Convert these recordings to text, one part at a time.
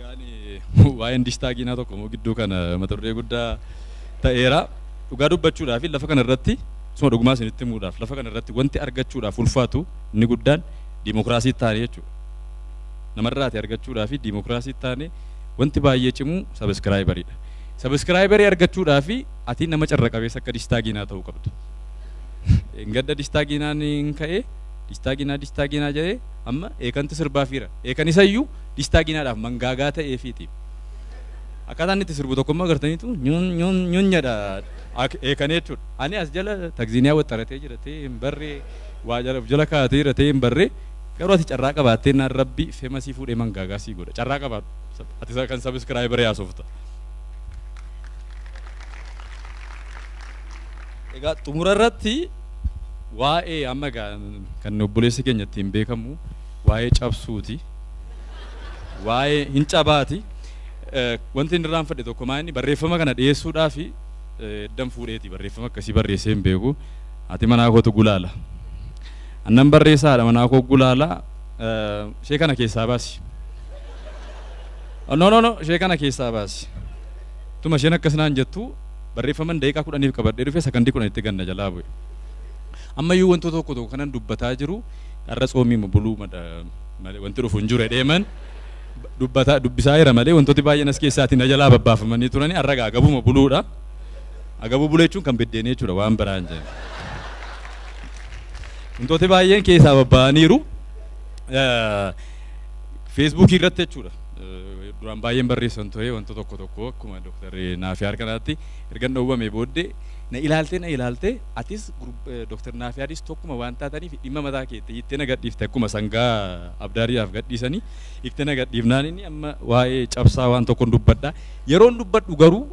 Egaani waa'een distaaginaa tokko moo gidduu kana mata duree guddaa ta'eera. Dhugaa dubbachuudhaaf lafa kana irratti suma dhugumaa isinitti himuudhaaf lafa kana irratti wanti argachuudhaaf ulfaatu inni guddaan diimokiraasii taane jechuudha. Namarraati argachuudhaaf diimokiraasii taane wanti baay'ee cimu sabiskiraayibaridha. Sabiskiraayibarii argachuudhaaf ati nama carra qabeessa akka distaaginaa ta'uu qabdu. Gadda distaaginaan hin ka'ee distaaginaa jedhee amma eekanti sirbaafiira. Eekan isayyuu distaaginaadhaaf mangaagaa ta'eefiiti. Akkaataan itti sirbu tokkummaa agartaniitu nyunyadha eekanee jechuudha. Ani as jala tagziiniyaa waxxaratee jira ta'ee hin barree waa jala kaa'atee jira ta'ee hin barree garuu ati carraa qabaattee naan rabbi feemasii fuudhee mangaagaa sii godha. Carraa qabaadhu ati kan sabiskiraayibarii haasofta. Egaa xumura irratti waa'ee amma kan obboleessi keenya ittiin beekamu waa'ee cabsuuti. Waa'ee hin cabaati. Wanti inni irraanfadhe tokko maali barreeffama kana dhiyeessuudhaaf eddan fuudheeti barreeffama akkasii barreessee hin beeku. Ati manaa kootu gulaala. Annan barreessaadha manaa koo gulaala. Ishee kana keessaa baasi. No ishee kana keessaa baasi. Tuma isheen akkasinaan jettu barreeffaman daqiiqaa 10 qabadhee dhufee sakandii 10 itti ganna jalaa bu'e. Ammayyuu wantoota tokko kanan dubbataa jiru har'a soomii buluu wanti dhufu hin jiru deeman dubbisaa jira malee wantooti baay'een as keessaatiin na jalaa babbaafamanii turanii har'a agabuma buluudha. Agabuu buluu jechuun kan biddeenii jechuudha waan biraan jedhan. Wantooti baay'een keessaa babba'aniiru feesbuukii irratti jechuudha. Duraan baay'een barreessan ture wantoota tokko akkuma Dr. Naafiyaar kanaatti ergan dhowwame booddee na ilaaltee atis Dr. Naafiyaaris tokkuma waan taataniif dhimma mataa keetti hiittee na gadhiifte akkuma sangaa abdaariidhaaf gadhiisanii hiiktee na gadhiifnaan inni amma waa'ee cabsaa waan tokkoon dubbadha. Yeroon dubbadhu garuu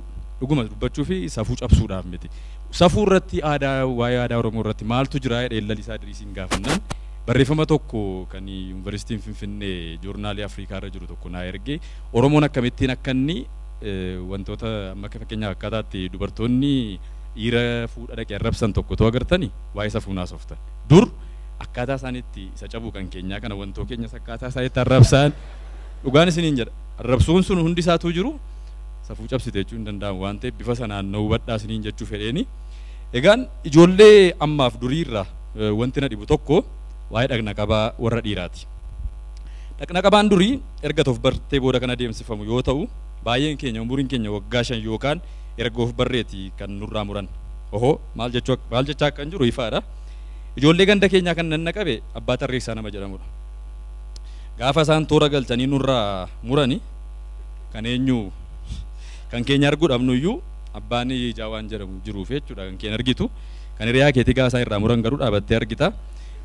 dhuguma dubbachuu fi safuu cabsuudhaaf miti. Safuu irratti waa'ee aadaa Oromoo irratti maaltu jira jedhee lalisaa diriisiin gaafannaan barreeffama tokko kan Yuunivarsiitiin Finfinnee joornaalii Afrikaa irra jiru tokko naa ergee Oromoon akkamittiin akka inni wantoota amma fakkeenyaaf akkaataatti dubartoonni dhiira fuudha dhaqee arrabsan tokko agartanii waa'ee safuu naasoftan. Dur akkaataa isaaniitti isa cabuu kan keenyaa kana wantoo keenyas akkaataa isaaniitti arrabsan dhugaan isiniin jedha. Arrabsuun sun hundi isaatuu jiru safuu cabsite jechuun hin danda'amu waan ta'eef bifa sanaan na hubadhaa isiniin jechuu fedheeni. Egaan ijoollee ammaaf duriirraa wanti na dhibu tokko waa'ee dhaqna qabaa warra dhiiraati. Dhaqna qabaan durii erga of bartee booda kan adeemsifamu yoo ta'u baay'een keenya umuriin keenya waggaa 5 yookaan erga of barreeti kan nurraa muran. Ohoo maal jechaa kan jiru ifaadha. Ijoollee ganda keenyaa kan nanna qabe abbaa tarreessaa nama jedhamudha. Gaafa isaan toora galchanii nurraa murani kan eenyu kan keenya arguu dhabnuyyuu abbaan ijaa waan jedhamu jiruuf jechuudha kan keenya argitu kan hiriyaa keetii gaasaa irraa muran garuu dhaabattee argita.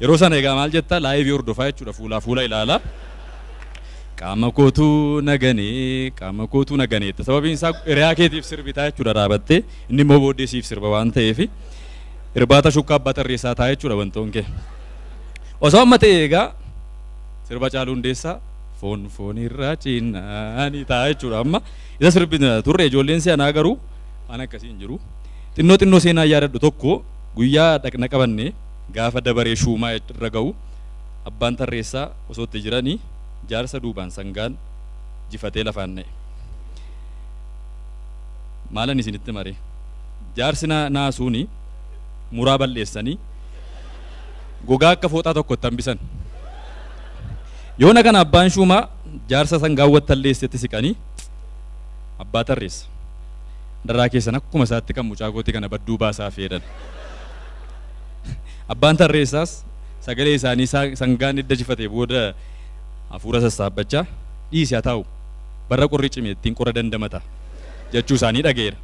Yeroo sana egaa maal jetta laayivii hordofaa jechuudha fuula ilaala. Qaama kootu naganee sababiin isaa hiriyaa keetiif sirbitaa jechuudha dhaabattee inni immoo booddee siif sirba waan ta'eef irbaata shukkaa abbaa tarreessaa ta'a jechuudha wantoon kee. Osoo amma ta'e egaa sirba Haacaaluu Hundeessaa foon irraa cinnaanii ta'a jechuudha amma isa sirbina turre ijoolleen si'anaa garuu waan akkasii hin jiru. Xinnoo seenaa yaadadhu tokko guyyaa dhaqna qabannee gaafa dabaree shuumaa irra ga'u abbaan tarreessaa osoo itti jiranii jaarsa duubaan sangaan jifatee lafaan na'e. Maalan isinitti maree jaarsi naasuuni muraa balleessanii gogaa akka fooxaa tokkotti hambisan. Yoona kana abbaan shuumaa jaarsa sangaa wattalleessetti siqanii abbaa tarreessa daraa keessan akkuma isaatti kan mucaa kootii kana badduu baasaa feedan. Abbaan tarreessaas sagalee isaanii sangaan edda jifatee booda hafuura sassaabbachaa dhiisi haa taa'u barra qorri cimee ittiin qora dandamata jechuu isaanii dhageera.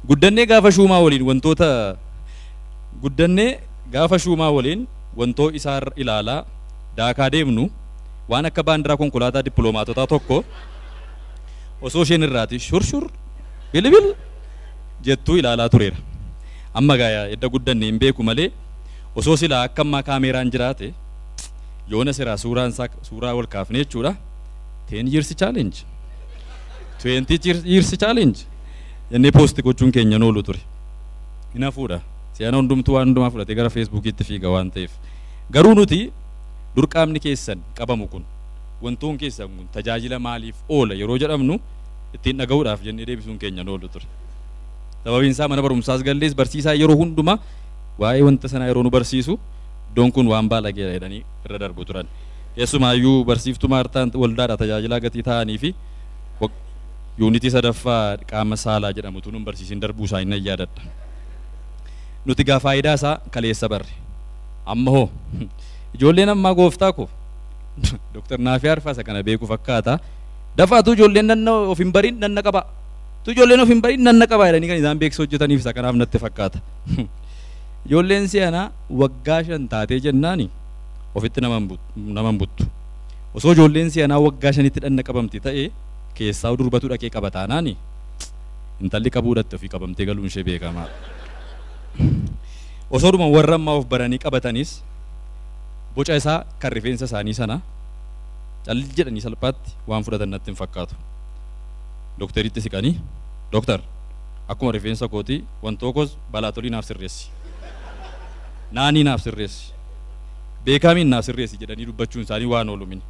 Guddannee gaafa shuumaa waliin wantoo isaa ilaalaa daakaa deemnu waan akka baandiraa konkolaataa dippiloomaatotaa tokko osoo isheen irraati shurshur bilbil jettuu ilaalaa tureera. Amma gaayaa edda guddannee hin beeku malee osoo silaa akka ammaa kaameeraan jiraate yoona siraa suuraa wal kaafne jechuudha 10 years challenge 20 years challenge jennee poosti gochuun keenya noolu ture. Ina fuudha si'ana hundumtuu waan hundumaa fudhatee gara feesbuukiitti fiiga waan ta'eef garuu nuti dur qaamni keessan qabamu kun wantoon keessan kun tajaajila maaliif oola yeroo jedhamnu ittiin dhaga'uudhaaf jennee deebisuun keenya oolu ture. Sababiin isaa mana barumsaas gallees barsiisaa yeroo hundumaa waa'ee wanta sanaa yeroo nu barsiisu iddoon kun waan baalageera jedhanii irra darbu turan. Keessumaayyuu barsiiftuu Maartaan waldaadha tajaajilaa gatii ta'anii fi yuunitii sadaffaa qaama saalaa jedhamutu nun barsiisin darbuu isaa hin yaadadha. Nuti gaa faayidaa isaa kaleessa barre. Amma hoo ijoolleen ammaa gooftaa ko Dr. Naafiyaar Faasa kana beeku fakkaata. Dafaatu ijoolleen nanna of hin barin nanna qaba. Tu ijoolleen of hin barin nanna qaba jedhanii kan isaan beeksisa hojjetaniif isa kanaaf natti fakkaata. Ijoolleen si'anaa waggaa 5 taatee jennaani ofitti nama buttu. Osoo ijoolleen si'anaa waggaa 5tti dhanna qabamti ta'ee keessaa durbatu dhaqee qabataanaani intalli qabuudhaatti ofii qabamtee galuun ishee beekamaa. Osoo dhuma warra ammaa of baranii qabatanis boca isaa kan rifeensa isaanii sana calli jedhanii salphaatti waan fudhatan natti hin fakkaatu. Doktaritti siqanii doktar akkuma rifeensa kootii waan tokkos balaatolii naaf sirreessi. Naanii naaf sirreessi. Beekaamiin naaf sirreessi jedhanii dubbachuun isaanii waan oolumin.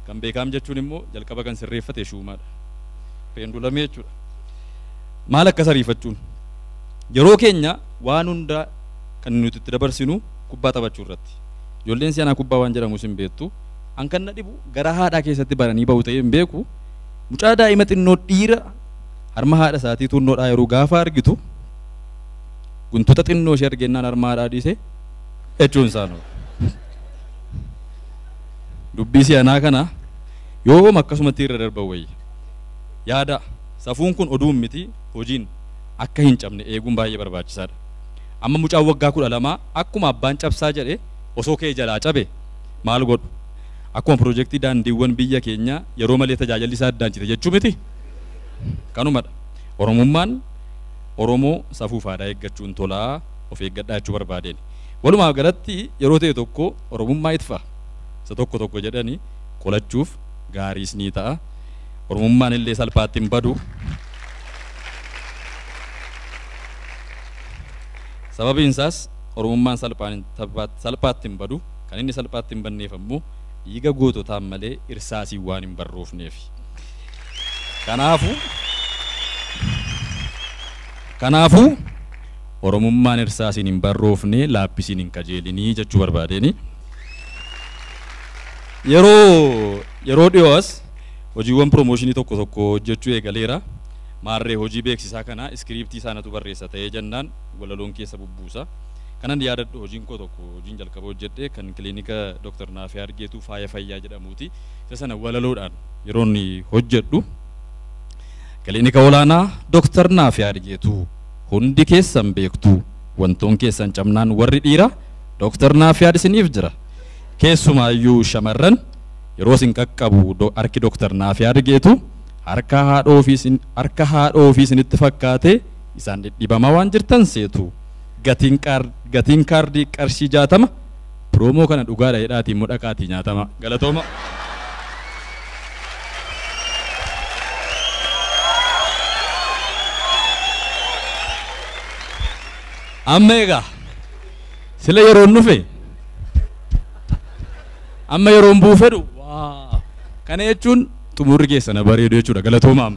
Kan beekaam jechuun immoo jalqaba kan sirreeffate shuumaadha. Peendulamee jechuudha. Maal akka sariifachuun yeroo keenya waan hunda kan nuti itti dabarsinu kubbaa taphachuu irratti. Ijoolleen si'anaa kubbaa waan jedhamu hin beektu. An kan na dhibu gara haadhaa keessatti baranii bahu ta'ee hin beeku. Mucaa daa'ima xinnoo dhiira harma haadha isaatii tunnoodhaa yeroo gaafa argitu guntuta xinnoo ishee argennaan harma haadhaa dhiise jechuun isaanu. Dubbii si'anaa kana yoom akkasumatti irra darba wayya. Yaada safuun kun oduun miti hojiin akka hin cabne eeguun baay'ee barbaachisaadha. Amma mucaan waggaa 12 akkuma abbaan cabsaa jedhe osoo kee jalaa cabe maal godhu? Akkuma piroojeektii daandiiwwan biyya keenya yeroo malee tajaajilli isaa addaan cite jechuu miti. Kanumadha. Oromummaan Oromoo safuuf aadaa eeggachuun tolaa of eeggadhaa jechuu barbaadeen. Walumaa galatti yeroo ta'e tokko Oromummaa itfa. Isa tokko jedhanii qolachuuf gaariis ni ta'a. Oromummaan illee salphaatti hin badu. Sababiin isaas Oromummaan salphaatti hin badu. Kan inni salphaatti hin banneef ammoo dhiiga goototaan malee irsaasii waan hin barroofneef. Kanaafuu Oromummaan irsaasiin hin barroofne laaphisiin hin kajeelinii jechuu barbaadeeni. Yeroo dhiyoos hojiiwwan promooshinii tokko hojjechuu eegaleera. Maarree hojii beeksisaa kana iskiriiptii isaanatu barreessa ta'ee jennaan walaloon keessa bubbuusa. Kanan yaadadhu hojiin koo tokko hojiin jalqaba hojjedhe kan kiliinika Dr. Naafiyaar Geetuu faaya fayyaa jedhamuuti. Isa sana walaloodhaan yeroo inni hojjedhu kiliinika olaanaa Dr. Naafiyaar Geetuu hundi keessan beektu wantoon keessan cabnaan warri dhiira Dr. Naafiyaar isiniif jira. Keessumaayyuu shamarran yeroo isin qaqqabu harki Dr. Naafiyaar Geetuu harka haadhoo ofii isinitti fakkaate isaan dhidhibamaa waan jirtan seetu. Gatiin kaardii qarshii 60 piroomoo kana dhugaadha jedhaatii immoo dhaqaatii nyaatama. Galatooma. Amma egaa sila yeroon dhufe amma yeroon buufedhu kana jechuun xumurri keessana bareedu jechuudha. Galatoomaa.